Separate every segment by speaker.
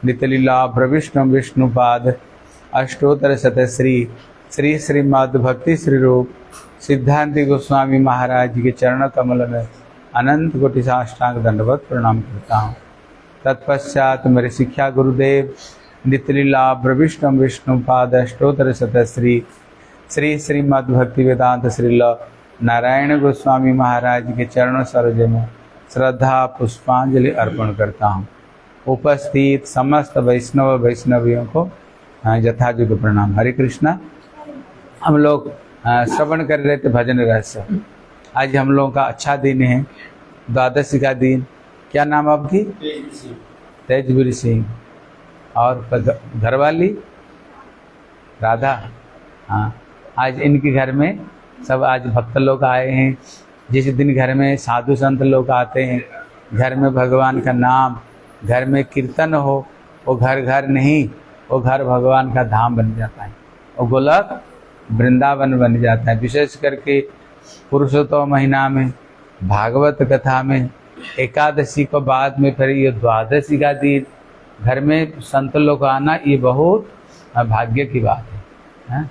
Speaker 1: नितलीला प्रविष्णु विष्णुपाद अष्टोत्तर शतश्री श्री श्रीमद् भक्ति श्री रूप सिद्धांति गोस्वामी महाराज जी के चरण कमल में अनंत कोटि साष्टांग दंडवत प्रणाम करता हूँ। तत्पश्चात मेरे शिक्षा गुरुदेव नितलीला प्रविष्णु विष्णुपाद अष्टोत्तर शतश्री श्री श्रीमद् भक्ति वेदांत श्रील नारायण गोस्वामी महाराज के चरणों सरोज में श्रद्धा पुष्पांजलि अर्पण करता हूँ। उपस्थित समस्त वैष्णवियों को यथायोग्य प्रणाम। हरे कृष्णा। हम लोग श्रवण कर रहे थे भजन रहस्य। आज हम लोगों का अच्छा दिन है, द्वादशी का दिन। क्या नाम आपकी? तेजवीर सिंह। और घरवाली राधा। हाँ, आज इनके घर में सब आज भक्त लोग आए हैं। जिस दिन घर में साधु संत लोग आते हैं, घर में भगवान का नाम, घर में कीर्तन हो, वो घर घर नहीं, वो घर भगवान का धाम बन जाता है, वो गोलक वृंदावन बन जाता है। विशेष करके पुरुषोत्तम महीना में भागवत कथा में एकादशी को बाद में फिर ये द्वादशी का दिन घर में संत लोग आना, ये बहुत भाग्य की बात है।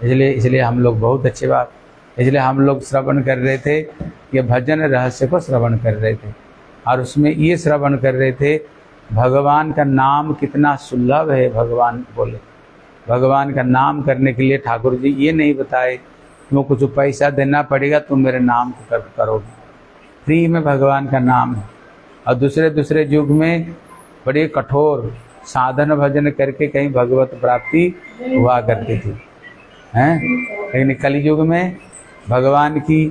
Speaker 1: इसलिए हम लोग बहुत अच्छी बात, इसलिए हम लोग श्रवण कर रहे थे, ये भजन रहस्य को श्रवण कर रहे थे और उसमें ये श्रवण कर रहे थे भगवान का नाम कितना सुलभ है। भगवान बोले, भगवान का नाम करने के लिए ठाकुर जी ये नहीं बताए तुमको कुछ पैसा देना पड़ेगा, तुम मेरे नाम को करोगे। फ्री में भगवान का नाम है। और दूसरे युग में बड़े कठोर साधन भजन करके कहीं भगवत प्राप्ति हुआ करती थी, हैं। लेकिन कलयुग में भगवान की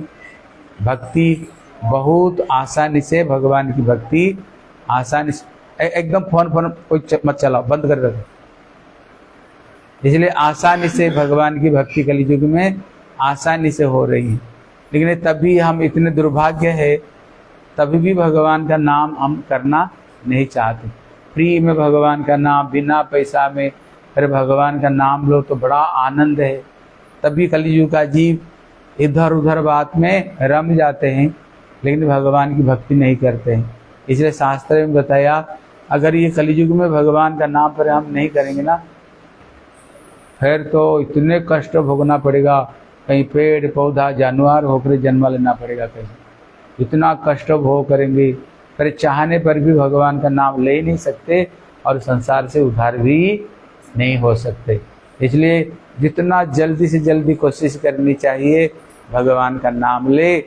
Speaker 1: भक्ति बहुत आसानी से, भगवान की भक्ति आसानी से, एकदम फोन कोई मत चलाओ, बंद कर दो। इसलिए आसानी से भगवान की भक्ति कलयुग में आसानी से हो रही है। लेकिन तभी हम इतने दुर्भाग्य है, तभी भी भगवान का नाम हम करना नहीं चाहते। फ्री में भगवान का नाम, बिना पैसा में फिर भगवान का नाम लो तो बड़ा आनंद है। तभी कलयुग का जीव इधर उधर बात में रम जाते हैं, लेकिन भगवान की भक्ति नहीं करते हैं। इसलिए शास्त्र में बताया, अगर ये कलयुग में भगवान का नाम पर हम नहीं करेंगे ना, फिर तो इतने कष्ट भोगना पड़ेगा। कहीं पेड़ पौधा जानवर होकर जन्म लेना पड़ेगा, कहीं इतना कष्ट भोग करेंगे, फिर चाहने पर भी भगवान का नाम ले ही नहीं सकते और संसार से उद्धार भी नहीं हो सकते। इसलिए जितना जल्दी से जल्दी कोशिश करनी चाहिए भगवान का नाम ले।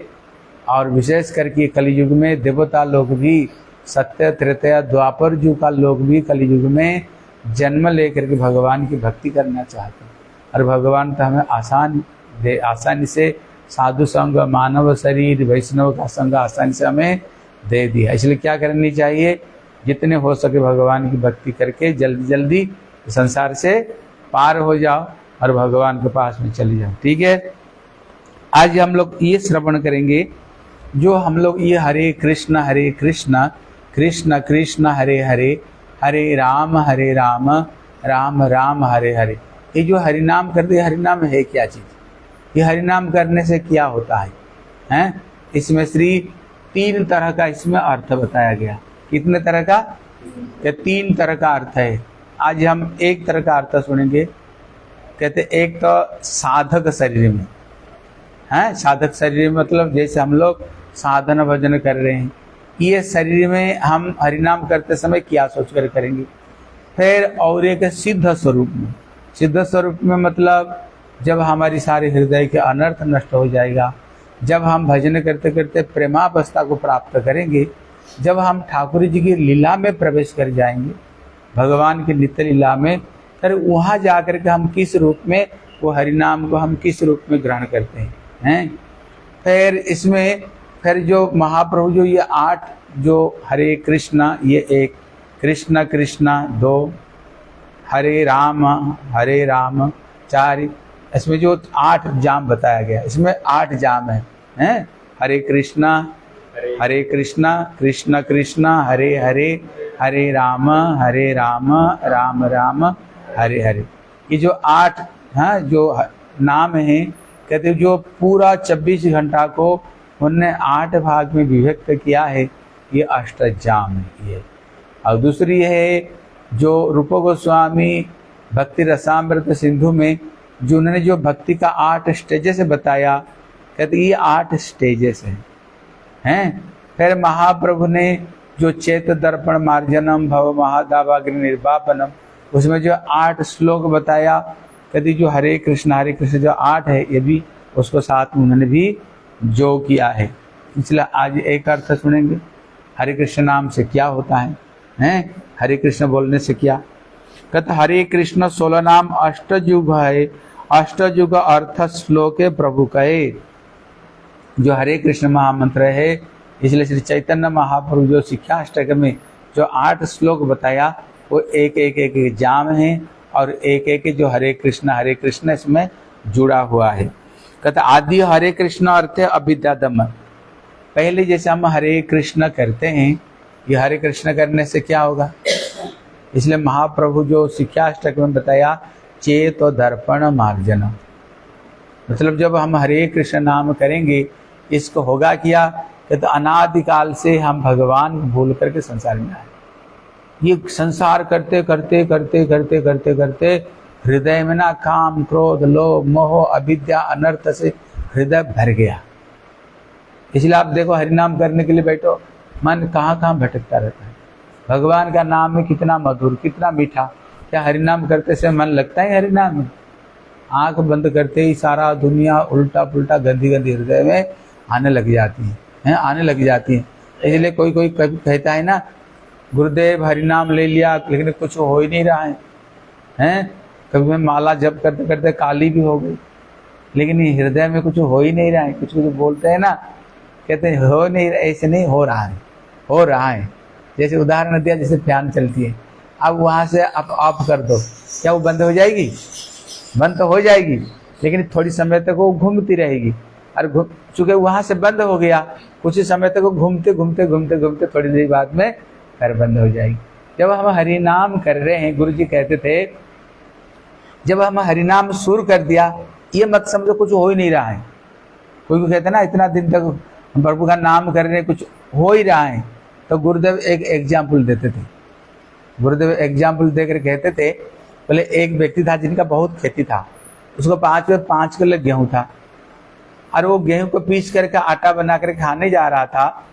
Speaker 1: और विशेष करके कलयुग में देवता लोग भी, सत्य त्रेता द्वापर युग का लोग भी कलयुग में जन्म लेकर के भगवान की भक्ति करना चाहते हैं। और भगवान तो हमें आसानी से साधु संग, मानव शरीर, वैष्णव का संग आसानी से हमें दे दिया। इसलिए क्या करनी चाहिए, जितने हो सके भगवान की भक्ति करके जल्दी जल्दी संसार से पार हो जाओ और भगवान के पास में चले जाओ। ठीक है। आज हम लोग ये श्रवण करेंगे, जो हम लोग ये हरे कृष्ण कृष्ण कृष्ण हरे हरे, हरे राम राम राम हरे हरे, ये जो हरिनाम करते हैं, हरिनाम है क्या चीज़? ये हरिनाम करने से क्या होता है, हैं? इसमें श्री 3 तरह का इसमें अर्थ बताया गया। कितने तरह का? ये 3 तरह का अर्थ है। आज हम एक तरह का अर्थ सुनेंगे। कहते एक तो साधक शरीर में, हैं, साधक शरीर मतलब जैसे हम लोग साधन भजन कर रहे हैं, ये शरीर में हम हरिनाम करते समय क्या सोच कर करेंगे। फिर और एक सिद्ध स्वरूप में, सिद्ध स्वरूप में मतलब जब हमारी सारे हृदय के अनर्थ नष्ट हो जाएगा, जब हम भजन करते करते प्रेमावस्था को प्राप्त करेंगे, जब हम ठाकुर जी की लीला में प्रवेश कर जाएंगे, भगवान की नित्य लीला में, फिर वहाँ जाकर के हम किस रूप में वो हरिनाम को हम किस रूप में ग्रहण करते हैं। फिर इसमें फिर जो महाप्रभु जो ये 8 जो हरे कृष्णा, ये 1, कृष्ण कृष्ण 2, हरे राम 4, इसमें जो 8 जाम बताया गया, इसमें 8 जाम हैं। हरे कृष्णा कृष्ण कृष्ण हरे हरे, हरे राम राम राम हरे हरे। ये जो 8 जो नाम है, कहते जो पूरा 24 घंटा को उनने 8 भाग में विभक्त किया है, ये अष्टजाम है ये। और दूसरी है जो रूप गोस्वामी भक्ति रसामृत सिंधु में जो उन्होंने जो भक्ति का 8 स्टेजेस बताया, कहते ये 8 स्टेजेस हैं। फिर महाप्रभु ने जो चेत दर्पण मार्जनम भव महादावाग्नि निर्वापनम, उसमें जो 8 श्लोक बताया, कहते जो हरे कृष्ण जो 8 है, ये भी उसको साथ में उन्होंने भी जो किया है। इसलिए आज एक अर्थ सुनेंगे, हरे कृष्ण नाम से क्या होता है, हैं? हरे कृष्ण बोलने से क्या? कहते हरे कृष्ण 16 नाम अष्टयुग है, अष्टयुग अर्थ श्लोके प्रभु कहे। जो हरे कृष्ण महामंत्र है, इसलिए श्री चैतन्य महाप्रभु जो शिक्षा अष्टक में जो 8 श्लोक बताया, वो एक एक जाम है और एक जो हरे कृष्ण इसमें जुड़ा हुआ है। कहते आदि हरे कृष्ण अर्थ है अभिद्यादम। पहले जैसे हम हरे कृष्ण करते हैं, ये हरे कृष्ण करने से क्या होगा, इसलिए महाप्रभु जो शिक्षा अष्टक में बताया चेत और दर्पण मार्जन, मतलब जब हम हरे कृष्ण नाम करेंगे, इसको होगा क्या, तो अनादिकाल से हम भगवान भूल करके संसार में आए। ये संसार करते करते करते करते करते करते हृदय में ना काम क्रोध लोभ मोह अविद्या अनर्थ से हृदय भर गया। इसलिए आप देखो हरिनाम करने के लिए बैठो, मन कहाँ कहाँ भटकता रहता है। भगवान का नाम है कितना मधुर कितना मीठा, क्या हरिनाम करते से मन लगता है हरिनाम में? आंख बंद करते ही सारा दुनिया उल्टा पुल्टा गंदी गंदी हृदय में आने लग जाती है, आने लग जाती है। इसलिए कोई कोई कभी कहता है ना, गुरुदेव हरिनाम ले लिया लेकिन कुछ हो ही नहीं रहा है। कभी मैं माला जप करते करते काली भी हो गई, लेकिन हृदय में कुछ हो ही नहीं रहा है। कुछ कुछ बोलते हैं ना, कहते हैं हो नहीं, ऐसे नहीं हो रहा है, हो रहा है। जैसे उदाहरण दिया, जैसे फैन चलती है, अब वहाँ से आप ऑफ कर दो, क्या वो बंद हो जाएगी? बंद तो हो जाएगी, लेकिन थोड़ी समय तक वो घूमती रहेगी। और चूंकि वहाँ से बंद हो गया, कुछ ही समय तक वो घूमते घूमते घूमते घूमते थोड़ी देर बाद में फिर बंद हो जाएगी। जब हम हरिनाम कर रहे हैं, गुरु जी कहते थे, जब हम हरिनाम शुरू कर दिया, ये मत समझो कुछ हो ही नहीं रहा है। कोई कहते हैं ना, इतना दिन तक प्रभु का नाम कर रहे हैं, कुछ हो ही रहा है। तो गुरुदेव एक एग्जाम्पल देते थे। गुरुदेव एग्जाम्पल देकर कहते थे, बोले एक व्यक्ति था जिनका बहुत खेती था, उसको 5 किलो गेहूं था, और वो गेहूं को पीस करके आटा बना कर खाने जा रहा था।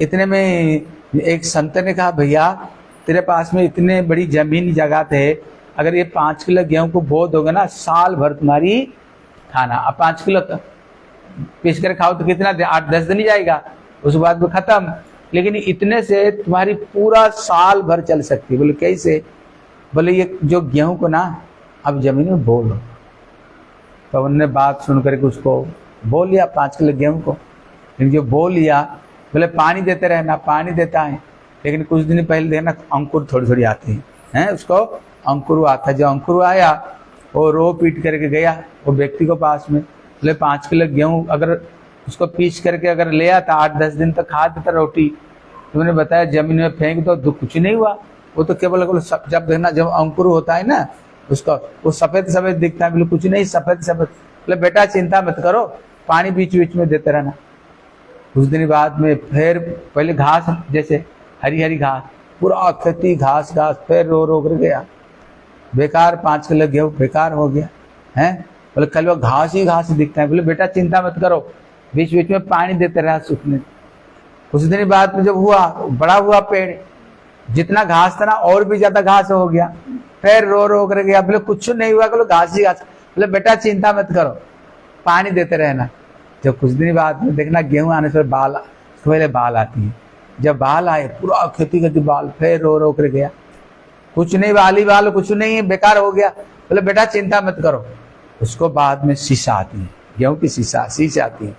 Speaker 1: इतने में एक संत ने कहा, भैया तेरे पास में इतने बड़ी जमीन जगह थे, अगर ये 5 किलो गेहूं को बो दोगे ना, साल भर तुम्हारी खाना। अब 5 किलो पीस कर खाओ तो कितना 8-10 दिन ही जाएगा, उसके बाद में खत्म। लेकिन इतने से तुम्हारी पूरा साल भर चल सकती है। बोले कैसे? बोले ये जो गेहूं को ना अब जमीन में बो लो। तो उन्होंने बात सुन करके उसको बो लिया 5 किलो गेहूं को। लेकिन जो बो लिया, बोले पानी देते रहना, पानी देता है, लेकिन कुछ दिन पहले देखना अंकुर थोड़ी थोड़ी आती है, उसको अंकुर आता। जो अंकुर आया, वो रो पीट करके गया वो व्यक्ति को पास में, बोले 5 किलो गेहूं अगर उसको पीस करके अगर ले आता, 8-10 दिन तक खा देता रोटी। तुमने बताया जमीन में फेंक दो, कुछ नहीं हुआ। वो तो केवल जब देखना, जब अंकुर होता है ना उसका, वो सफेद सफेद दिखता है, बिल्कुल कुछ नहीं, सफेद सफेद। बोले बेटा चिंता मत करो, पानी बीच बीच में देते रहना। कुछ दिन बाद में फिर पहले घास, जैसे हरी हरी घास, पूरा खेती घास घास, फिर रो रो कर गया, बेकार 5 किलो गेहूं बेकार हो गया है। बोले कल वो घास ही घास दिखता है। बोले बेटा चिंता मत करो, बीच बीच में पानी देते रहा सूखने। कुछ दिन बाद में जब हुआ, बड़ा हुआ पेड़, जितना घास था ना और भी ज्यादा घास हो गया, फिर रो रो कर गया। बोले कुछ नहीं हुआ, बोले घास ही घास। बोले बेटा चिंता मत करो, पानी देते रहना। जब कुछ दिन बाद में देखना गेहूं आने से बाल, पहले बाल आती है, जब बाल आए पूरा खेती खेती बाल, फिर रो रो कर गया, कुछ नहीं, बाल ही बाल, कुछ नहीं, बेकार हो गया। बोले बेटा चिंता मत करो। उसको बाद में शीशा आती है, गेहूं की शीशा आती है।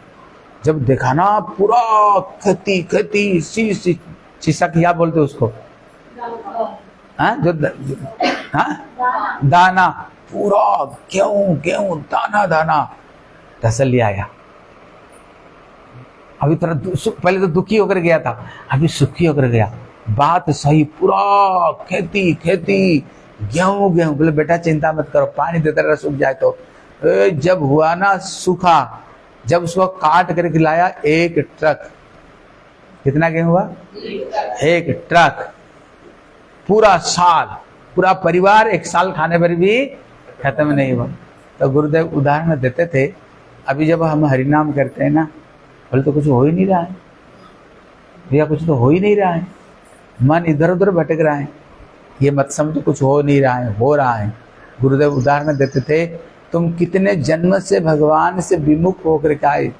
Speaker 1: जब देखा ना पूरा खेती खेती शीशा क्या बोलते उसको, जो दाना, पूरा गेहूं दाना दाना तसल्ली आया। अभी थोड़ा पहले तो दुखी होकर गया था, अभी सुखी होकर गया। बात सही, पूरा खेती गेहूं। बोले बेटा चिंता मत करो, पानी देते रहा, सूख जाए तो। जब हुआ ना सूखा, जब उसको काट कर खिलाया 1 ट्रक, कितना गेहूं हुआ? 1 ट्रक। पूरा साल, पूरा परिवार एक साल खाने पर भी खत्म नहीं हुआ। तो गुरुदेव उदाहरण देते थे, अभी जब हम हरिनाम करते हैं ना, बोले तो कुछ हो ही नहीं रहा है भैया, कुछ तो हो ही नहीं रहा है, मन इधर उधर भटक रहा है, ये मत समझो कुछ हो नहीं रहा है, हो रहा है। गुरुदेव उदाहरण देते थे, तुम कितने जन्म से भगवान से विमुख होकर के आए,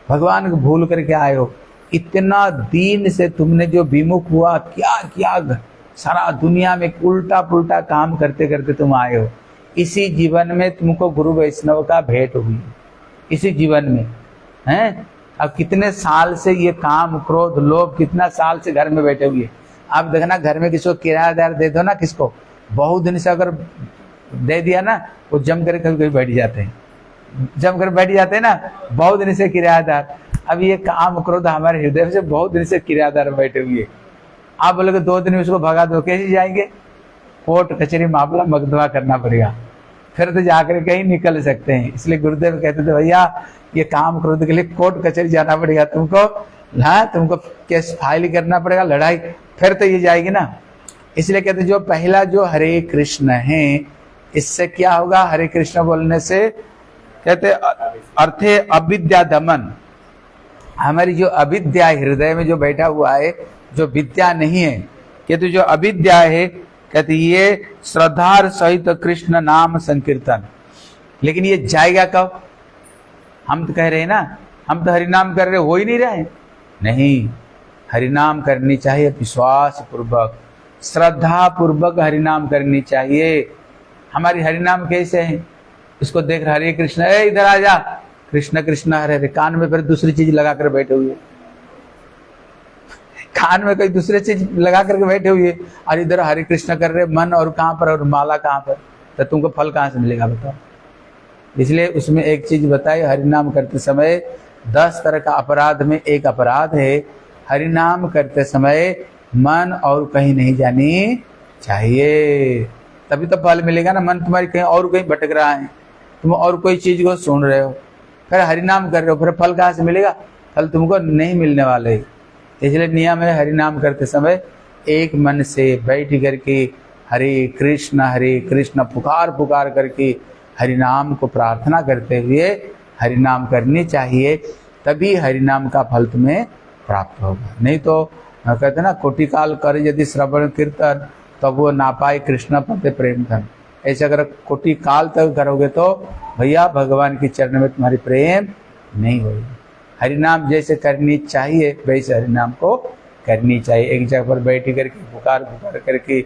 Speaker 1: भगवान को भूल करके आए हो, इतना दिन से तुमने जो विमुख हुआ, क्या क्या सारा दुनिया में उल्टा पुल्टा काम करते करते तुम आए हो। इसी जीवन में तुमको गुरु वैष्णव का भेंट हुई, इसी जीवन में हैं। अब कितने साल से ये काम क्रोध लोभ कितना साल से घर में बैठे हुए। आप देखना घर में किसी को किराएदार दे दो ना, किसको बहुत दिन से अगर दे दिया ना, वो जम कर कभी कभी बैठ जाते हैं, जम कर बैठ जाते हैं ना, बहुत दिन से किराएदार। अब ये काम क्रोध हमारे हृदय से बहुत दिन से किराएदार बैठे हुए। आप बोलोगे 2 दिन में उसको भगा दो, कैसे जाएंगे? कोर्ट कचहरी मामला मुकदमा करना पड़ेगा, फिर तो जाकर कहीं निकल सकते हैं। इसलिए गुरुदेव कहते थे, भैया ये काम क्रोध के लिए कोर्ट कचहरी जाना पड़ेगा तुमको, हाँ तुमको केस फाइल करना पड़ेगा, लड़ाई, फिर तो ये जाएगी ना। इसलिए कहते जो पहला जो हरे कृष्ण है, इससे क्या होगा? हरे कृष्ण बोलने से कहते अर्थ है अविद्या दमन। हमारी जो अविद्या हृदय में जो बैठा हुआ है, जो विद्या नहीं है, कहते जो अविद्या है, कहते ये श्रद्धा सहित कृष्ण नाम संकीर्तन। लेकिन ये जाएगा कब? हम तो कह रहे हैं ना, हम तो हरिनाम कर रहे, हो ही नहीं रहे। नहीं, हरिनाम करनी चाहिए विश्वास पूर्वक, श्रद्धा पूर्वक हरिनाम करनी चाहिए। हमारी हरिनाम कैसे है? इसको देख रहे, हरे कृष्ण, ए इधर आ जा, कृष्ण कृष्ण हरे हरे, कान में फिर दूसरी चीज लगा कर बैठे हुए, कान में कोई दूसरी चीज लगा करके बैठे हुए, और इधर हरे कृष्ण कर रहे, मन और कहाँ पर और माला कहाँ पर, तो तुमको फल कहाँ से मिलेगा बताओ? इसलिए उसमें एक चीज बताई, हरिनाम करते समय 10 तरह का अपराध में एक अपराध है, हरिनाम करते समय मन और कहीं नहीं जानी चाहिए, तभी तो फल मिलेगा ना। मन तुम्हारी कहीं और कहीं भटक रहा है, तुम और कोई चीज को सुन रहे हो, फिर हरिनाम कर रहे हो, फिर फल कहाँ से मिलेगा? फल तुमको नहीं मिलने वाले। इसलिए नियम है, हरिनाम करते समय एक मन से बैठ करके हरे कृष्ण पुकार पुकार करके हरिनाम को प्रार्थना करते हुए हरिनाम करनी चाहिए, तभी हरिनाम का फल तुम्हें प्राप्त होगा। नहीं तो कहते ना, कोटि काल कर यदि श्रवण कीर्तन, तब वो ना पाए कृष्ण पते प्रेम धन। ऐसे अगर कोटि काल तक करोगे तो भैया भगवान के चरण में तुम्हारी प्रेम नहीं होगी। हरिनाम जैसे करनी चाहिए वैसे हरिनाम को करनी चाहिए। एक जगह पर बैठ करके पुकार पुकार करके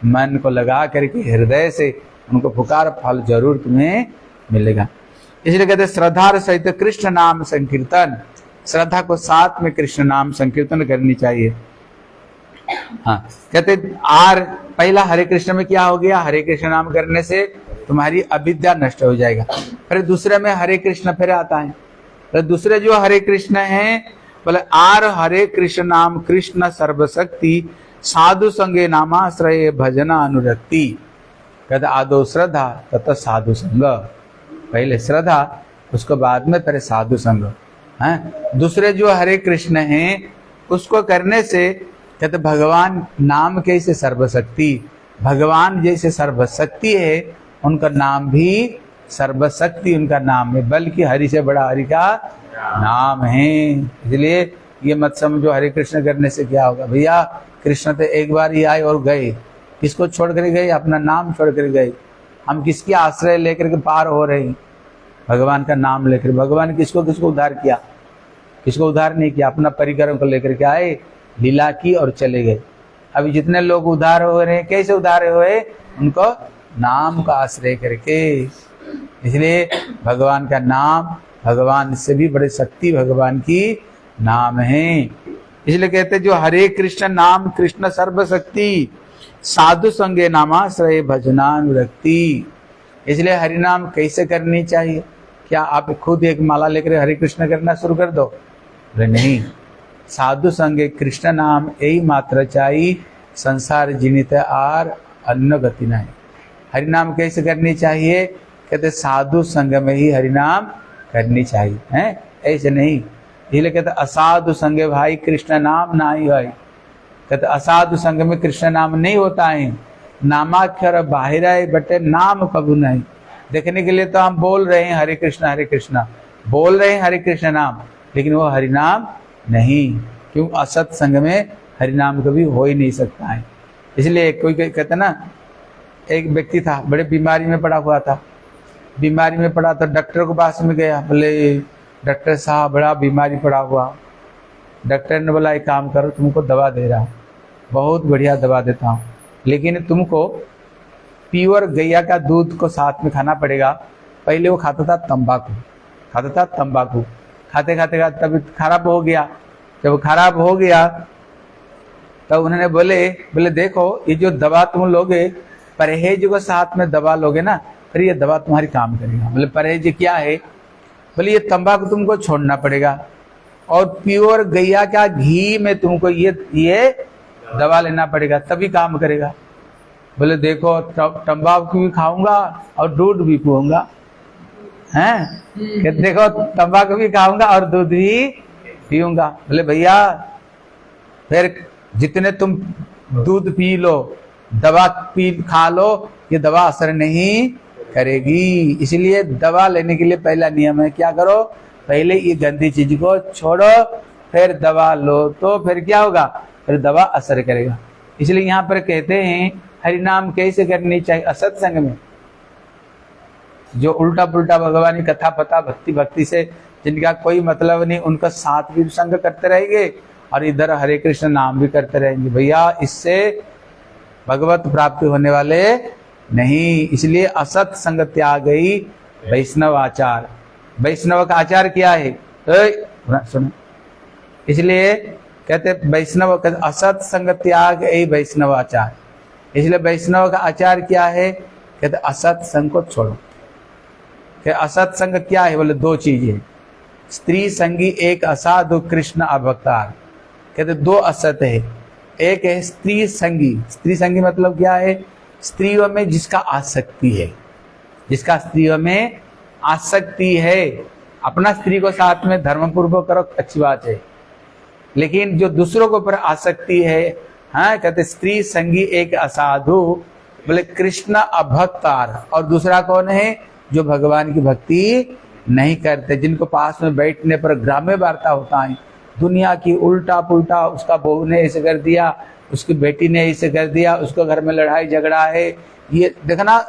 Speaker 1: मन को लगा करके हृदय से उनको पुकार, फल जरूर तुम्हें मिलेगा। इसलिए कहते श्रद्धा सहित कृष्ण नाम संकीर्तन, श्रद्धा को साथ में कृष्ण नाम संकीर्तन करनी चाहिए। हाँ, कहते पहला हरे कृष्ण में क्या हो गया? हरे कृष्ण नाम करने से तुम्हारी अविद्या नष्ट हो जाएगा। फिर दूसरे में हरे कृष्ण फिर आता है, तो दूसरे जो हरे कृष्ण हैं, बोले हरे कृष्ण नाम कृष्ण सर्वशक्ति साधु संगे नामाश्रय भजना अनुरक्ति। कहते आदो श्रद्धा तथा साधु संग, पहले श्रद्धा उसको बाद में फिर साधु संग। दूसरे जो हरे कृष्ण हैं उसको करने से कहते भगवान नाम कैसे सर्वशक्ति, भगवान जैसे सर्वशक्ति है उनका नाम भी सर्वशक्ति उनका नाम है, बल्कि हरि से बड़ा हरि का नाम है। इसलिए ये मत समझो हरे कृष्ण करने से क्या होगा। भैया कृष्ण तो एक बार ही आए और गए, किसको छोड़ कर गए? अपना नाम छोड़ कर गए। हम किसके आश्रय लेकर के पार हो रहे हैं? भगवान का नाम लेकर। भगवान किसको किसको उद्धार किया? किसको उद्धार नहीं किया? अपना परिकरों को लेकर के आए, लीला की और चले गए। अभी जितने लोग उद्धार हो रहे हैं, कैसे उद्धार हुए? उनको नाम का आश्रय करके। इसलिए भगवान का नाम, भगवान से भी बड़े शक्ति भगवान की नाम है। इसलिए कहते जो हरे कृष्ण नाम कृष्ण सर्वशक्ति साधु संगे नामाश्रय भजनानुरक्ति। इसलिए हरिनाम कैसे करनी चाहिए? क्या आप खुद एक माला लेकर हरे कृष्ण करना शुरू कर दो? नहीं, साधु संगे कृष्ण नाम यही मात्र चाहिए, संसार जीनित आर अन्न गति नहीं। हरिनाम कैसे करनी चाहिए? कहते साधु संग में ही हरिनाम करनी चाहिए, हैं? ऐसे नहीं। इसलिए कहते असाधु संगे भाई कृष्ण नाम ना ही भाई। कहते असाधु संग में कृष्ण नाम नहीं होता है, नामाक्षर बाहिर है बटे नाम कबू नहीं। देखने के लिए तो हम बोल रहे हैं हरे कृष्णा बोल रहे हैं हरे कृष्ण नाम, लेकिन वो हरि नाम नहीं, क्यों? असत संग में हरि नाम कभी हो ही नहीं सकता है। इसलिए कोई कहता ना, एक व्यक्ति था बड़े बीमारी में पड़ा हुआ था, बीमारी में पड़ा तो डॉक्टर के पास में गया, बोले डॉक्टर साहब बड़ा बीमारी पड़ा हुआ। डॉक्टर ने बोला एक काम करो, तुमको दवा दे रहा हूँ, बहुत बढ़िया दवा देता हूँ, लेकिन तुमको प्योर गैया का दूध को साथ में खाना पड़ेगा। पहले वो खाता था तंबाकू, खाते खाते तबीयत खराब हो गया। जब खराब हो गया तब उन्होंने बोले देखो ये जो दवा तुम लोगे, परहेज को साथ में दवा लोगे ना, फिर ये दवा तुम्हारी काम करेगा। बोले परहेज क्या है? बोले ये तंबाकू तुमको छोड़ना पड़ेगा और प्योर गैया का घी में तुमको ये दवा लेना पड़ेगा, तभी काम करेगा। बोले देखो तंबाकू भी खाऊंगा और दूध भी पीऊंगा, हैं? कि देखो तंबाकू भी खाऊंगा और दूध भी पीऊंगा। बोले भैया फिर जितने तुम दूध पी लो, दवा खा लो, ये दवा असर नहीं करेगी। इसलिए दवा लेने के लिए पहला नियम है क्या करो? पहले ये गंदी चीज को छोड़ो, फिर दवा लो, तो फिर क्या होगा? फिर दवा असर करेगा। इसलिए यहाँ पर कहते हैं हरि नाम कैसे करनी चाहिए? असत्संग में, जो उल्टा पुल्टा भगवान की कथा पता भक्ति से जिनका कोई मतलब नहीं, उनका साथ भी संग करते रहेंगे और इधर हरे कृष्ण नाम भी करते रहेंगे। भैया इससे भगवत प्राप्ति होने वाले नहीं। इसलिए असत संग त्याग गई वैष्णव आचार। वैष्णव का आचार क्या है? सुनो, इसलिए कहते वैष्णव असत संग त्याग गई वैष्णव आचार। इसलिए वैष्णव का आचार क्या है? कहते असत संग को छोड़ो। कि असत संग क्या है? बोले दो चीजें, स्त्री संगी एक असाधु कृष्ण अभक्तार। कहते दो असत है, एक है स्त्री संगी। स्त्री संगी मतलब क्या है? स्त्रियों में जिसका आसक्ति है, जिसका स्त्रियों में आसक्ति है। अपना स्त्री को साथ में धर्म पूर्वक करो, अच्छी बात है, लेकिन जो दूसरों के ऊपर आसक्ति है, हाँ, कहते स्त्री संगी एक असाधु, बोले कृष्ण अभक्तार। और दूसरा कौन है? जो भगवान की भक्ति नहीं करते, जिनको पास में बैठने पर ग्राम्य वार्ता होता है, दुनिया की उल्टा पुल्टा, उसका बहू ने ऐसे कर दिया, उसकी बेटी ने ऐसे कर दिया, उसको घर में लड़ाई झगड़ा है, ये देखना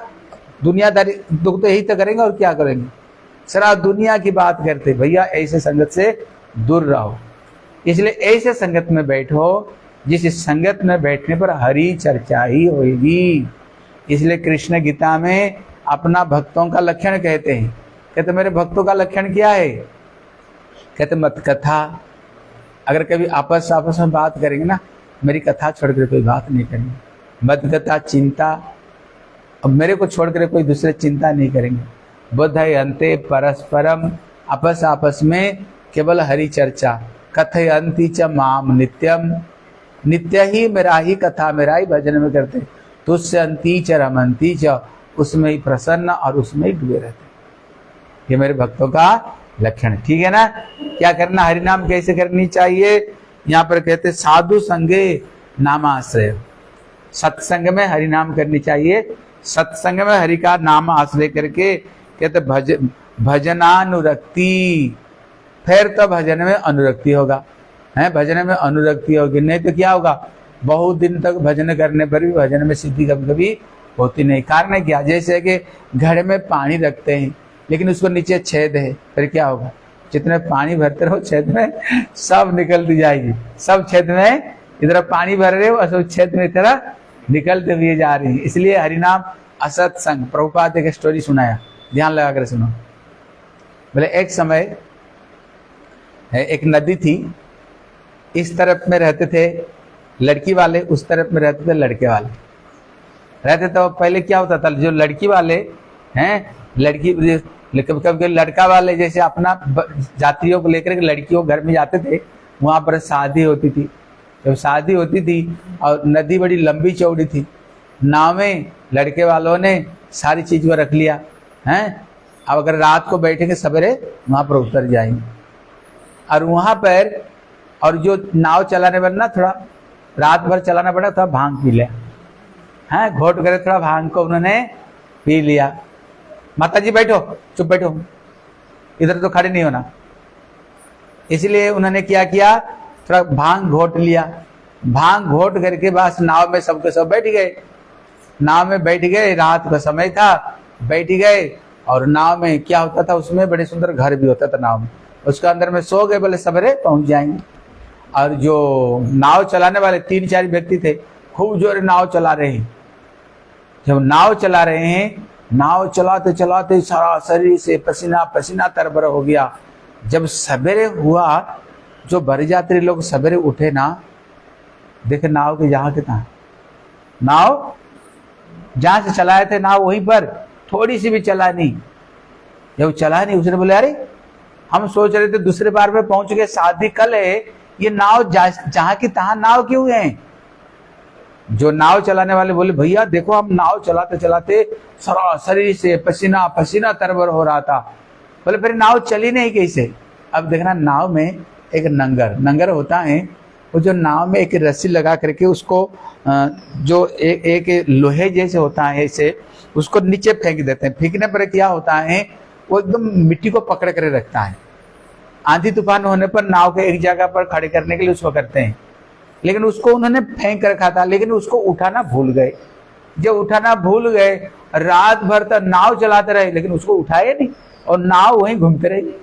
Speaker 1: दुनियादारी दुख तो यही तो करेंगे और क्या करेंगे? सारा दुनिया की बात करते। भैया ऐसे संगत से दूर रहो। इसलिए ऐसे संगत में बैठो जिस संगत में बैठने पर हरि चर्चा ही होगी। इसलिए कृष्ण गीता में अपना भक्तों का लक्षण कहते हैं। कहते मेरे भक्तों का लक्षण क्या है? कहते मत कथा, अगर कभी आपस में बात करेंगे ना, मेरी कथा छोड़कर कोई बात नहीं करेंगे। मत कथा चिंता, अब मेरे को छोड़कर कोई दूसरे चिंता नहीं करेंगे। बुद्ध अंते परस्परम, आपस में केवल हरि चर्चा। कथयंती च माम नित्यम, नित्य ही मेरा ही कथा मेरा ही भजन में करते। तुष्यंती च रमंती च, उसमें ही प्रसन्न और उसमें ही डूबे रहते। ये मेरे भक्तों का लक्षण है, ठीक है ना? क्या करना? हरि नाम कैसे करनी चाहिए? यहाँ पर कहते साधु संगे नामाश्रय। सत्संग में हरि नाम करनी चाहिए। सत्संग में हरि का नाम आश्रय करके कहते भजनानुरक्ति, फिर तो भजन में अनुरक्ति होगा, है? भजन में अनुरक्ति होगी, नहीं तो क्या होगा? बहुत दिन तक भजन करने पर भी भजन में सिद्धि कभी कभी होती नहीं। कारण क्या? जैसे कि घड़े में पानी रखते हैं लेकिन उसको नीचे छेद है, फिर क्या होगा? जितने पानी भरते रहो छेद में सब निकलती जाएगी। सब छेद में इधर पानी भर रहे हो और सब छेद में इधर निकलते हुए जा रही है। इसलिए हरिनाम असत्संग। प्रभुपाद एक स्टोरी सुनाया, ध्यान लगा कर सुनो। बोले एक समय एक नदी थी, इस तरफ में रहते थे लड़की वाले, उस तरफ में रहते थे लड़के वाले रहते। तो पहले क्या होता था, जो लड़की वाले हैं, लड़की कभी लड़का वाले जैसे अपना जातियों को लेकर के लड़कियों घर में जाते थे, वहां पर शादी होती थी। जब शादी होती थी और नदी बड़ी लंबी चौड़ी थी, नाव में लड़के वालों ने सारी चीज को रख लिया हैं। अब अगर रात को बैठेंगे सवेरे वहां पर उतर जाएंगे। और वहां पर और जो नाव चलाने वाला ना थोड़ा रात भर चलाना पड़ा, थोड़ा भांग पी लिया, है घोट करे थोड़ा भांग को उन्होंने पी लिया। माता जी बैठो, चुप बैठो, इधर तो खड़े नहीं होना। इसलिए उन्होंने क्या किया, थोड़ा भांग घोट लिया। भांग घोट करके बस नाव में सबके सब बैठ गए। नाव में बैठ गए, रात का समय था, बैठ गए। और नाव में क्या होता था, उसमें बड़े सुंदर घर भी होता था नाव में, उसके अंदर में सो गए, बोले सवेरे पहुंच जाएंगे। और जो नाव चलाने वाले 3-4 व्यक्ति थे, खूब जोर नाव चला रहे हैं। जब नाव चला रहे हैं, नाव चलाते चलाते सारा शरीर से पसीना पसीना तरबतर हो गया। जब सवेरे हुआ, जो बरयात्री लोग सवेरे उठे ना, देखे नाव के जहां के तहां, नाव जहां से चलाए थे नाव वहीं पर, थोड़ी सी भी चला नहीं। जब चला नहीं, उसने बोले अरे हम सोच रहे थे दूसरे बार में पहुंच गए, शादी कल है, ये नाव जहां की तहां नाव क्यों है। जो नाव चलाने वाले बोले भैया देखो हम नाव चलाते चलाते सारा शरीर से पसीना पसीना तरबतर हो रहा था। बोले फिर नाव चली नहीं कैसे। अब देखना, नाव में एक नंगर होता है, वो जो नाव में एक रस्सी लगा करके उसको जो एक लोहे जैसे होता है ऐसे, उसको नीचे फेंक देते हैं। फेंकने पर क्या होता है, वो एकदम मिट्टी को पकड़ कर रखता है। आंधी तूफान होने पर नाव के एक जगह पर खड़े करने के लिए उसको करते हैं। लेकिन उसको उन्होंने फेंक रखा था, लेकिन उसको उठाना भूल गए। जब उठाना भूल गए, रात भर तक नाव चलाते रहे, लेकिन उसको उठाए नहीं और नाव वहीं घूमते रही।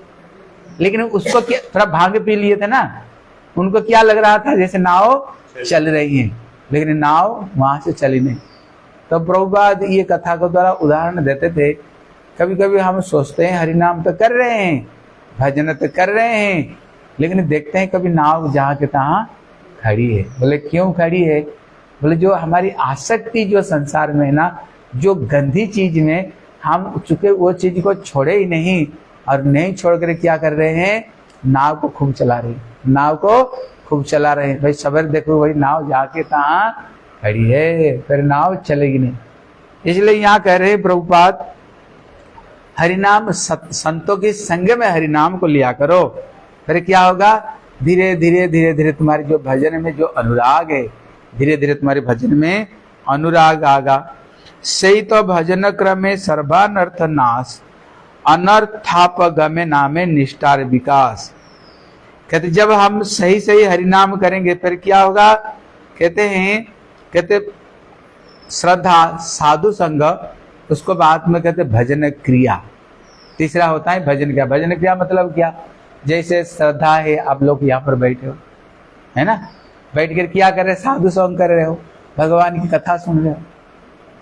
Speaker 1: लेकिन उसको क्या, थोड़ा भांग पी लिए थे ना, उनको क्या लग रहा था जैसे नाव चल रही है, लेकिन नाव वहां से चली नहीं। तो प्रभुपाद ये कथा को द्वारा उदाहरण देते थे। कभी कभी हम सोचते हैं हरिनाम तो कर रहे हैं, भजन तो कर रहे हैं, लेकिन देखते हैं कभी नाव जहाँ के तहाँ खड़ी है। बोले क्यों खड़ी है। बोले जो हमारी आसक्ति जो संसार में है ना, जो गंदी चीज में हम चुके, वो चीज को छोड़े ही नहीं, और नहीं छोड़ कर क्या कर रहे हैं, नाव को खूब चला रहे हैं, नाव को खूब चला रहे हैं। भाई सवेरे देखो वही नाव जाके तहाँ खड़ी है, फिर नाव चलेगी नहीं। इसलिए यहाँ कह रहे हैं प्रभुपाद, हरिनाम संतों की संग में हरिनाम को लिया करो, फिर क्या होगा, धीरे धीरे धीरे धीरे तुम्हारे जो भजन में जो अनुराग है, धीरे धीरे तुम्हारे भजन में अनुराग आगा। सही तो भजन क्रमे सर्वानर्थ नाश, अनर्थापगमे नामे निष्ठार विकास। कहते जब हम सही सही हरिनाम करेंगे फिर क्या होगा, कहते श्रद्धा, साधु संग, उसको बाद में कहते भजन क्रिया। तीसरा होता है भजन क्रिया। भजन क्रिया मतलब क्या, जैसे श्रद्धा है, आप लोग यहाँ पर बैठे हो, है ना, बैठ कर क्या कर रहे, साधु संग कर रहे हो, भगवान की कथा सुन रहे हो,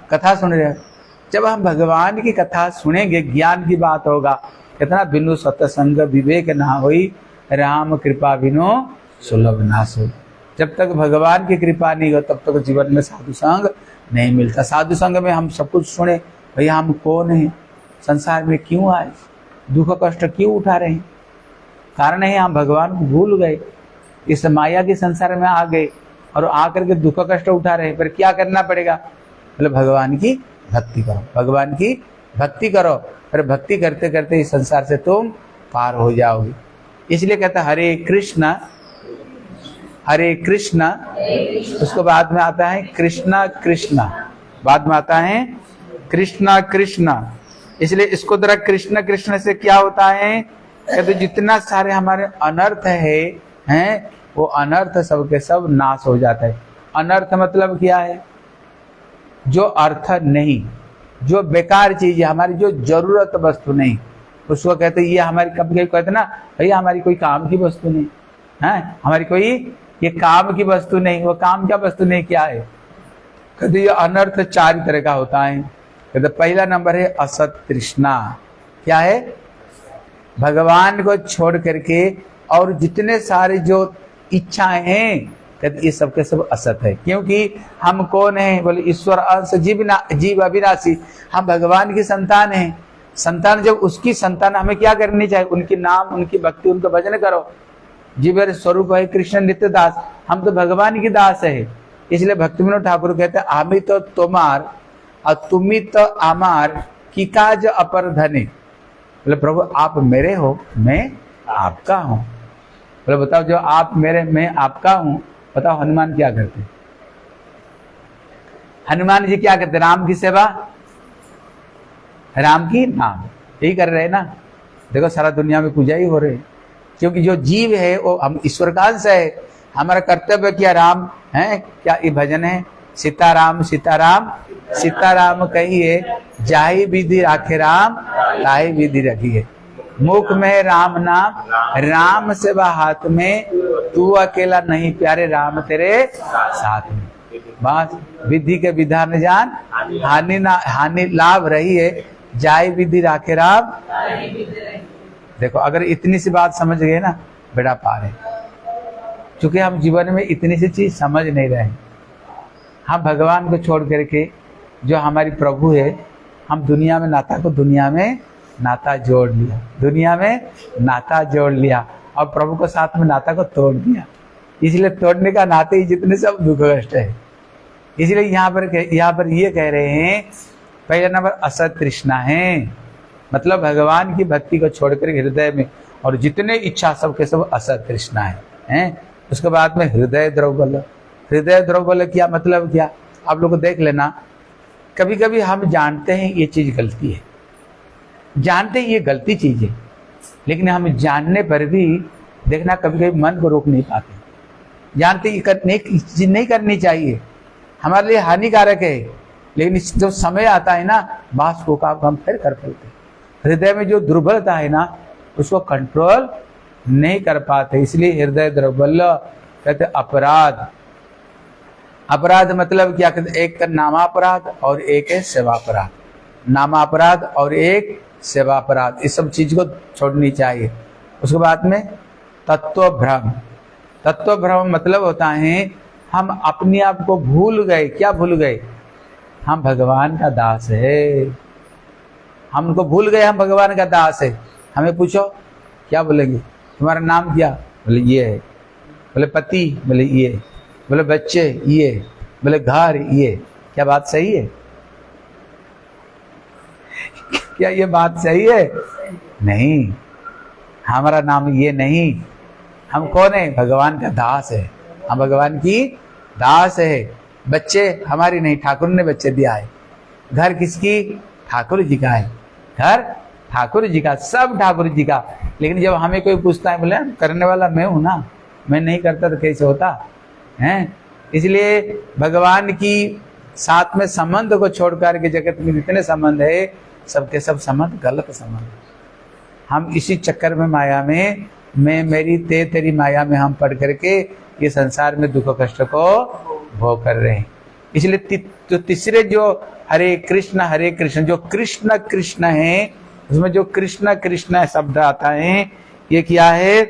Speaker 1: कथा सुन रहे हो। जब हम भगवान की कथा सुनेंगे, ज्ञान की बात होगा, कितना बिनु सत्संग विवेक ना होई, राम कृपा बिनु सुलभ नाश हो। जब तक भगवान की कृपा नहीं हो तब तक जीवन में साधु संग नहीं मिलता। साधु संग में हम सब कुछ सुने, भैया हम कौन हैं, संसार में क्यों आए, दुख कष्ट क्यों उठा रहे हैं, कारण है हम भगवान को भूल गए, इस माया के संसार में आ गए और आकर के दुख कष्ट उठा रहे हैं। पर क्या करना पड़ेगा, मतलब भगवान की भक्ति करो, भगवान की भक्ति करो, फिर भक्ति करते करते इस संसार से तुम पार हो जाओगे। इसलिए कहता हरे कृष्णा हरे कृष्णा, उसको बाद में आता है कृष्णा कृष्णा, बाद में आता है कृष्णा कृष्णा। इसलिए इसको जरा कृष्ण कृष्ण से क्या होता है, कहते जितना सारे हमारे अनर्थ हैं वो अनर्थ सब के सब नाश हो जाता है। अनर्थ मतलब क्या है, जो अर्थ नहीं, जो बेकार चीज है, हमारी जो जरूरत वस्तु नहीं, उसको कहते ये हमारी, कभी कहते ना भैया हमारी कोई काम की वस्तु नहीं है, हमारी कोई ये काम की वस्तु नहीं। वो काम क्या वस्तु नहीं, क्या है, कहते ये अनर्थ 4 तरह का होता है। कहते पहला नंबर है असत तृष्णा। क्या है, भगवान को छोड़ करके और जितने सारे जो इच्छाएं हैं, कहते ये सब के सब असत है। क्योंकि हम कौन है, बोले ईश्वर अंश जीव अविनाशी, हम भगवान की संतान हैं। संतान जब उसकी संतान, हमें क्या करनी चाहिए, उनकी नाम, उनकी भक्ति, उनका भजन करो। जीवर स्वरूप है कृष्ण नित्य दास, हम तो भगवान की दास है। इसलिए भक्ति विनोद ठाकुर कहते हैं आमी तो तुम्हार और तुम्ही तो आमार की काज अपर धने। बोले प्रभु आप मेरे हो, मैं आपका हूँ। बोले बताओ जो आप मेरे, मैं आपका हूँ, बताओ हनुमान क्या करते? हनुमान जी क्या करते? राम की सेवा, राम की नाम, यही कर रहे हैं ना। देखो सारा दुनिया में पूजा ही हो रही है, क्योंकि जो जीव है वो हम ईश्वर का अंश है। हमारा कर्तव्य क्या? राम है क्या? ये भजन है, सीताराम सीताराम सीताराम कहिए, जाहि विधि राखे राम ताहि विधि रखिए। मुख में राम नाम, राम सेवा हाथ में, तू अकेला नहीं प्यारे राम तेरे साथ में। बस विधि के विधान जान, हानि लाभ रही है, जाय विधि राखे राम। देखो अगर इतनी सी बात समझ गए ना, बेड़ा पार है। क्योंकि हम जीवन में इतनी सी चीज समझ नहीं रहे। हम भगवान को छोड़ करके जो हमारी प्रभु है, हम दुनिया में नाता को दुनिया में नाता जोड़ लिया, दुनिया में नाता जोड़ लिया, और प्रभु को साथ में नाता को तोड़ दिया। इसलिए तोड़ने का नाते ही जितने सब दुख कष्ट है। इसलिए यहाँ पर ये कह रहे हैं, पहला नंबर असत तृष्णा है, मतलब भगवान की भक्ति को छोड़कर हृदय में, और जितने इच्छा सब के सब असत तृष्णा है। उसके बाद में हृदय द्रव्य। हृदय द्रव्य क्या मतलब? क्या आप लोग देख लेना, कभी कभी हम जानते हैं ये चीज गलती है, जानते हैं ये गलती चीज है, लेकिन हम जानने पर भी देखना कभी कभी मन को रोक नहीं पाते। जानते ये चीज नहीं करनी चाहिए, हमारे लिए हानिकारक है, लेकिन जो समय आता है ना, बात को हम फिर कर पाते। हृदय में जो दुर्बलता है ना, उसको कंट्रोल नहीं कर पाते, इसलिए हृदय दुर्बल कहते। अपराध, अपराध मतलब क्या कहते? एक का नामापराध और एक है सेवापराध। नामापराध और एक सेवापराध, इस सब चीज को छोड़नी चाहिए। उसके बाद में तत्व भ्रम। तत्व भ्रम मतलब होता है हम अपने आप को भूल गए। क्या भूल गए? हम भगवान का दास है, हम उनको भूल गए, हम भगवान का दास है। हमें पूछो क्या बोलेंगे? तुम्हारा नाम क्या? बोले ये है। बोले पति? बोले ये। बोले बच्चे? ये। बोले घर? ये। क्या बात सही है? क्या ये बात सही है? नहीं, हमारा नाम ये नहीं। हम कौन है? भगवान का दास है, हम भगवान की दास है। बच्चे हमारी नहीं, ठाकुर ने बच्चे दिया है। घर किसकी? ठाकुर जी का है। घर ठाकुर जी का, सब ठाकुर जी का। लेकिन जब हमें कोई पूछता है, बोले करने वाला मैं हूं ना, मैं नहीं करता तो कैसे होता है? इसलिए भगवान की साथ में संबंध को छोड़कर के जगत में जितने संबंध है, सबके सब संबंध गलत संबंध। हम इसी चक्कर में, माया में, मैं मेरी तेरी माया में हम पढ़ करके ये संसार में दुख कष्ट को भोग कर रहे हैं। इसलिए तो तीसरे जो हरे कृष्ण, जो कृष्ण कृष्ण है, उसमें जो कृष्ण कृष्ण शब्द आता है, ये क्या है?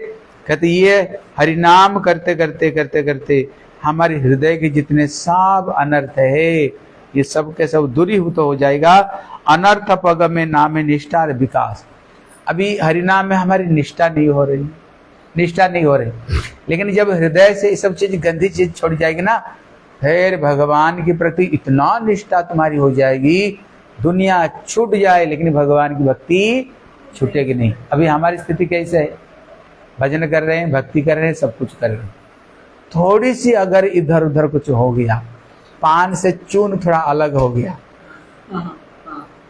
Speaker 1: कहते ये हरिनाम करते करते करते करते हमारे हृदय के जितने सब अनर्थ है, ये सब के सब दूरीभूत हो जाएगा। अनर्थ पग में नाम निष्ठा और विकास। अभी हरिनाम में हमारी निष्ठा नहीं हो रही, निष्ठा नहीं हो रही। लेकिन जब हृदय से ये सब चीज, गंदी चीज छोड़ जाएगी ना, फिर भगवान के प्रति इतना निष्ठा तुम्हारी हो जाएगी, दुनिया छूट जाए लेकिन भगवान की भक्ति छूटेगी नहीं। अभी हमारी स्थिति कैसे है? भजन कर रहे हैं, भक्ति कर रहे हैं, सब कुछ कर रहे हैं, थोड़ी सी अगर इधर उधर कुछ हो गया, पान से चून थोड़ा अलग हो गया,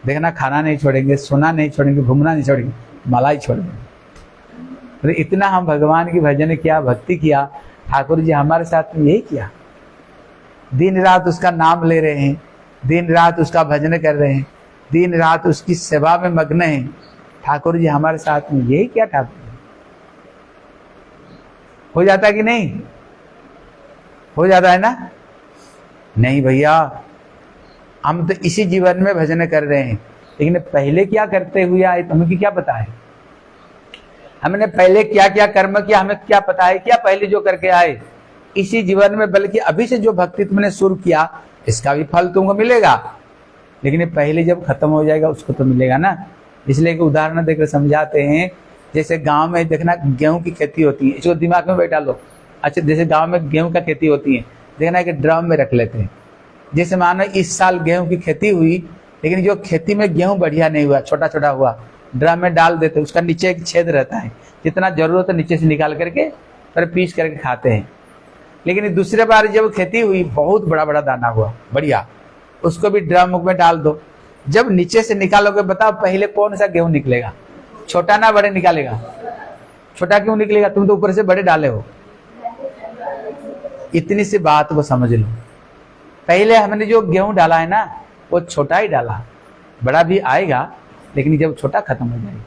Speaker 1: देखना खाना नहीं छोड़ेंगे, सोना नहीं छोड़ेंगे, घूमना नहीं छोड़ेंगे, मलाई छोड़ेंगे। तो इतना हम भगवान की भजन किया, भक्ति किया, ठाकुर जी हमारे साथ में यही किया। दिन रात उसका नाम ले रहे हैं, दिन रात उसका भजन कर रहे हैं, दिन रात उसकी सेवा में मग्न हैं। ठाकुर जी हमारे साथ में यही किया। ठाकुर जी हो जाता कि नहीं? हो जाता है ना? नहीं भैया, हम तो इसी जीवन में भजन कर रहे हैं, लेकिन पहले क्या करते हुए आए तुम्हें क्या पता है? हमने पहले क्या क्या कर्म किया, हमें क्या पता है? क्या पहले जो करके आए इसी जीवन में, बल्कि अभी से जो भक्ति तुमने शुरू किया, इसका भी फल तुमको मिलेगा, लेकिन पहले जब खत्म हो जाएगा उसको तो मिलेगा ना। इसलिए एक उदाहरण देकर समझाते हैं। जैसे गांव में देखना गेहूं की खेती होती है, इसको दिमाग में बैठा लो। अच्छा, जैसे गांव में गेहूं का खेती होती है, देखना कि ड्रम में रख लेते हैं। जैसे मानो इस साल गेहूं की खेती हुई, लेकिन जो खेती में गेहूं बढ़िया नहीं हुआ, छोटा छोटा हुआ, ड्रम में डाल देते, उसका नीचे एक छेद रहता है, जितना जरूरत है नीचे से निकाल करके फिर पीस करके खाते हैं। लेकिन दूसरे बार जब खेती हुई बहुत बड़ा बड़ा दाना हुआ बढ़िया, उसको भी ड्रम में डाल दो। जब नीचे से निकालोगे बताओ पहले कौन सा गेहूं निकलेगा? छोटा ना बड़े निकालेगा? छोटा क्यों निकलेगा? तुम तो ऊपर से बड़े डाले हो। इतनी सी बात को समझ लो, पहले हमने जो गेहूं डाला है ना वो छोटा ही डाला, बड़ा भी आएगा लेकिन जब छोटा खत्म हो जाएगा।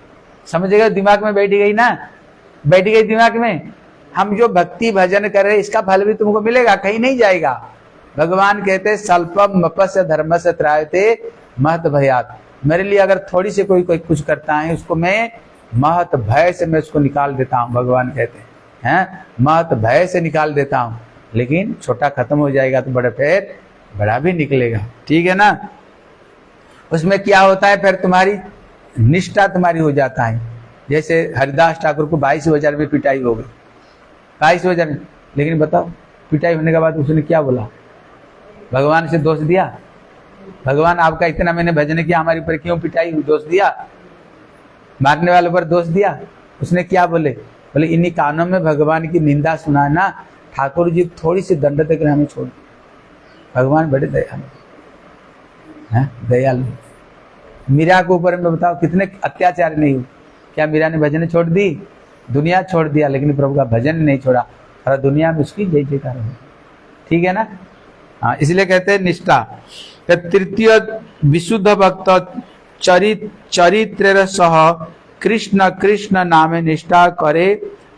Speaker 1: समझेगा? दिमाग में बैठ गई ना, बैठ गई दिमाग में। हम जो भक्ति भजन कर रहे इसका फल भी तुमको मिलेगा, कहीं नहीं जाएगा। भगवान कहते स्वल्पम मपस्य धर्म से त्रायते महत भयात। मेरे लिए अगर थोड़ी सी कोई कुछ करता है उसको मैं महत भय से मैं उसको निकाल देता हूँ। भगवान कहते हैं महत भय से निकाल देता हूँ, लेकिन छोटा खत्म हो जाएगा तो बड़े फिर बड़ा भी निकलेगा। ठीक है ना? उसमें क्या होता है फिर तुम्हारी निष्ठा तुम्हारी हो जाता है। जैसे हरिदास ठाकुर को 22,000 में पिटाई हो गई, 22,000, लेकिन बताओ पिटाई होने के बाद उसने क्या बोला? भगवान से दोष दिया? भगवान आपका इतना मैंने भजन किया, हमारे ऊपर क्यों पिटाई हुई? दोष दिया? मारने वाले पर दोष दिया? उसने क्या बोले? बोले इन्हीं कानों में भगवान की निंदा सुना ना, ठाकुर जी थोड़ी सी दंड देकर हमें छोड़। भगवान बड़े दयालु हैं, दयालु। मीरा के ऊपर में बताओ कितने अत्याचार नहीं हुए। क्या मीरा ने भजन छोड़ दी? दुनिया छोड़ दिया लेकिन प्रभु का भजन नहीं छोड़ा, सारा दुनिया में उसकी जय जयकार हो। ठीक है ना? हाँ, इसलिए कहते हैं निष्ठा। तृतीय विशुद्ध भक्त चरित्र सह कृष्ण कृष्ण नामे निष्ठा करे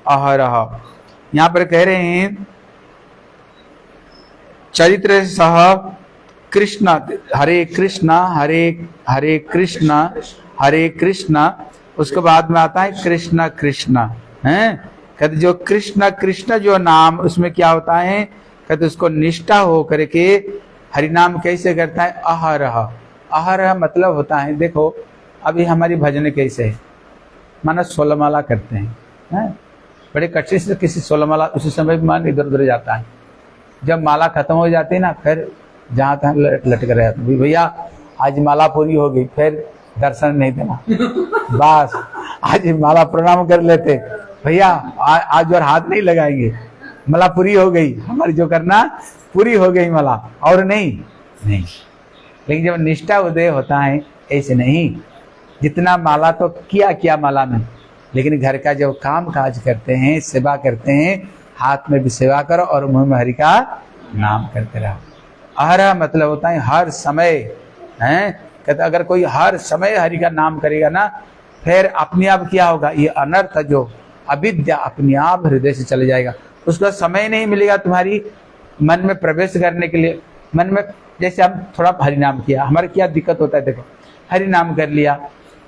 Speaker 1: अहरह। यहाँ पर कह रहे हैं चरित्र सह कृष्ण, हरे कृष्ण हरे हरे कृष्ण हरे कृष्ण, उसके बाद में आता है कृष्ण कृष्ण है। कहते जो कृष्ण कृष्ण जो नाम उसमें क्या होता है? कहते उसको निष्ठा हो करके हरिनाम कैसे करता है? अहरह। अहरह मतलब होता है, देखो अभी हमारी भजन कैसे है, माना 16 माला करते हैं, बड़े कष्ट से किसी 16 माला उसी समय मन इधर उधर जाता है। जब माला खत्म हो जाती है ना फिर जहाँ तक लटक रहे हैं भैया आज माला पूरी हो गई, फिर दर्शन नहीं देना। बस आज माला प्रणाम कर लेते भैया, आज और हाथ नहीं लगाएंगे, माला पूरी हो गई, हमारी जो करना पूरी हो गई माला, और नहीं। लेकिन जब निष्ठा उदय होता है ऐसे नहीं, जितना माला तो किया माला में, लेकिन घर का जब काम काज करते हैं, सेवा करते हैं, हाथ में भी सेवा करो और मुंह में हरि का नाम करते रहो। अहरह मतलब होता है हर समय है। कहते अगर कोई हर समय हरि का नाम करेगा ना, फिर अपने आप क्या होगा? ये अनर्थ जो अविद्या अपने आप हृदय से चले जाएगा, उसका समय नहीं मिलेगा तुम्हारी मन में प्रवेश करने के लिए। मन में जैसे हम थोड़ा हरि नाम किया, हमारे क्या दिक्कत होता है? देखो हरि नाम कर लिया,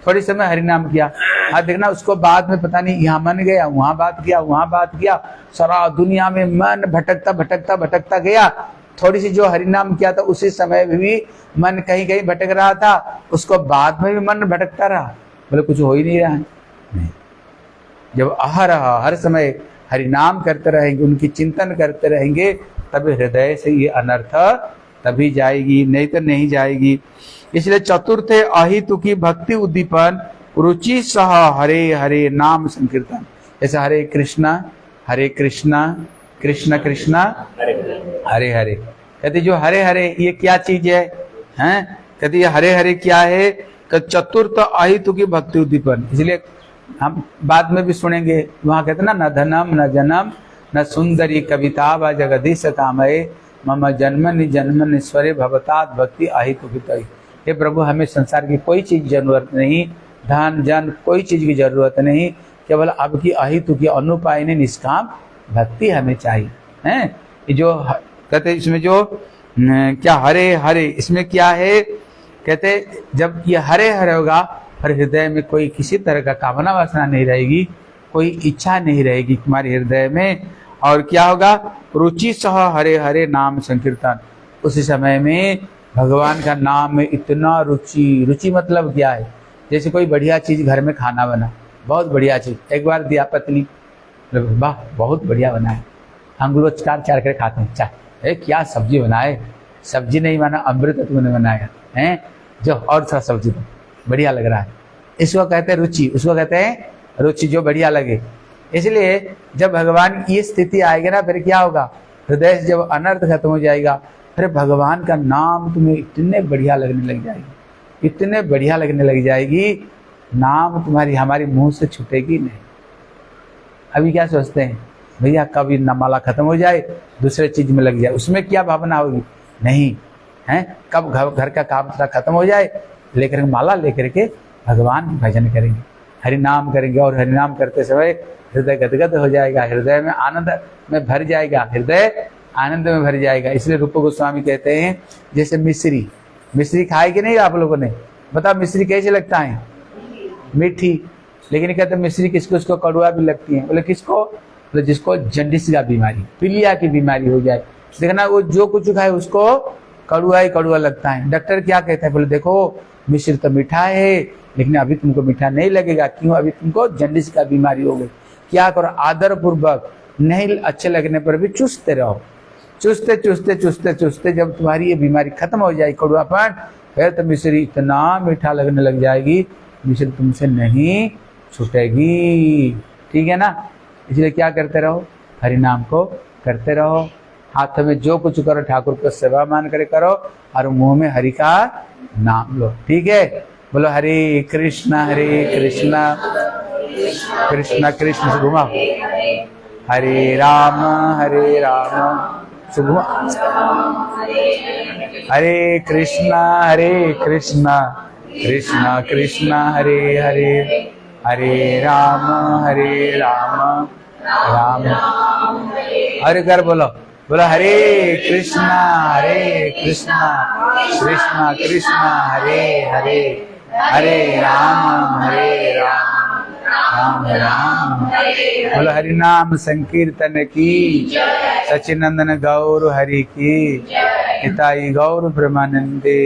Speaker 1: थोड़ी समय हरि नाम किया, हाँ देखना उसको बाद में पता नहीं यहाँ मन गया, वहां बात किया, वहां बात किया, सारा दुनिया में मन भटकता भटकता भटकता गया। थोड़ी सी जो हरि नाम किया था उसी समय भी मन कहीं कहीं भटक रहा था, उसको बाद में भी मन भटकता रहा, बोले कुछ हो ही नहीं रहा है। नहीं, जब हर समय हरि नाम करते रहेंगे, उनकी चिंतन करते रहेंगे, तभी हृदय से ये अनर्थ तभी जाएगी, नहीं तो नहीं जाएगी। इसलिए चतुर्थ अहितु की भक्ति उद्दीपन रुचि सह हरे हरे नाम संकीर्तन। जैसे हरे कृष्णा कृष्ण कृष्ण हरे हरे। कहते जो हरे हरे ये क्या चीज है? कहते ये हरे हरे क्या है? चतुर्थ अहितु की भक्ति उद्दीपन। इसलिए हम बाद में भी सुनेंगे, वहां कहते ना, न धनम न जनम न सुंदरी कविता व जगदीश कामये मम जन्मनि जन्मनि स्वरे भवतात भक्ति अहितु हितई। हे प्रभु हमें संसार की कोई चीज जरूरत नहीं, धन जन कोई चीज की जरूरत नहीं, केवल आपकी अहितु की अनुपायनी निष्काम भक्ति हमें चाहिए। हैं जो कहते इसमें जो क्या हरे हरे इसमें क्या है? कहते जब ये हरे हरे होगा फिर हृदय में कोई किसी तरह का कामना वासना नहीं रहेगी, कोई इच्छा नहीं रहेगी तुम्हारे हृदय में। और क्या होगा? रुचि सह हरे हरे नाम संकीर्तन। उसी समय में भगवान का नाम में इतना रुचि। रुचि मतलब क्या है? जैसे कोई बढ़िया चीज घर में खाना बना, बहुत बढ़िया चीज, एक बार दिया पत्नी, वाह बहुत बढ़िया बना है, हम लोग चार चार कर खाते हैं। चाय क्या सब्जी बनाए, सब्जी नहीं माना अमृत तुमने बनाया है, जो और सा सब्जी तो बढ़िया लग रहा है, इसको कहते हैं रुचि, उसको कहते हैं रुचि, जो बढ़िया लगे। इसलिए जब भगवान की स्थिति आएगी ना फिर क्या होगा? हृदय से जब अनर्थ खत्म हो जाएगा, फिर भगवान का नाम तुम्हें इतने बढ़िया लगने लग जाएगी, इतने बढ़िया लगने लग जाएगी, नाम तुम्हारी हमारी मुंह से छूटेगी नहीं। अभी क्या सोचते हैं भैया कब ये माला खत्म हो जाए, दूसरे चीज में लग जाए, उसमें क्या भावना होगी, नहीं है कब घर का काम थोड़ा खत्म हो जाए, लेकर माला लेकर के भगवान की भजन करेंगे, हरि नाम करेंगे, और हरि नाम करते समय हृदय गदगद हो जाएगा, हृदय में आनंद में भर जाएगा, हृदय आनंद में भर जाएगा। इसलिए रूप गोस्वामी कहते हैं जैसे मिश्री खाए कि नहीं आप लोगों ने, बता मिश्री कैसे लगता है, मीठी, लेकिन कहते मिश्री किसको कड़वा भी लगती है, बोले किसको, बोले जिसको जंडिस का बीमारी, पीलिया की बीमारी हो जाए, देखना वो जो कुछ खाए उसको कड़वा ही कड़वा लगता है। डॉक्टर क्या कहता है, बोले देखो मिश्री तो मीठा है लेकिन अभी तुमको मीठा नहीं लगेगा, क्यों, अभी तुमको जंडिस का बीमारी हो गई। क्या करो, आदर पूर्वक, नहीं अच्छे लगने पर भी चूसते रहो, चूसते चूसते चूसते चूसते जब तुम्हारी ये बीमारी खत्म हो जाएगी कड़वापन, फिर तो मिश्री इतना मीठा लगने लग जाएगी, मिश्री तुमसे नहीं छूटेगी। ठीक है ना, इसलिए क्या करते रहो, हरि नाम को करते रहो, हाथ में जो कुछ करो ठाकुर को सेवा मान करे करो, और मुंह में हरि का नाम लो। ठीक है, बोलो हरे कृष्णा कृष्णा कृष्ण से घुमा, हरे राम से घुमा, हरे कृष्णा कृष्णा कृष्णा हरे हरे, हरे राम राम हरे कर बोलो, बोलो हरे कृष्णा कृष्णा कृष्णा हरे हरे, हरे राम राम राम। बोलो हरि नाम संकीर्तन की, सचिनंदन गौर हरि की, हिताई गौर ब्रह्मानंदे।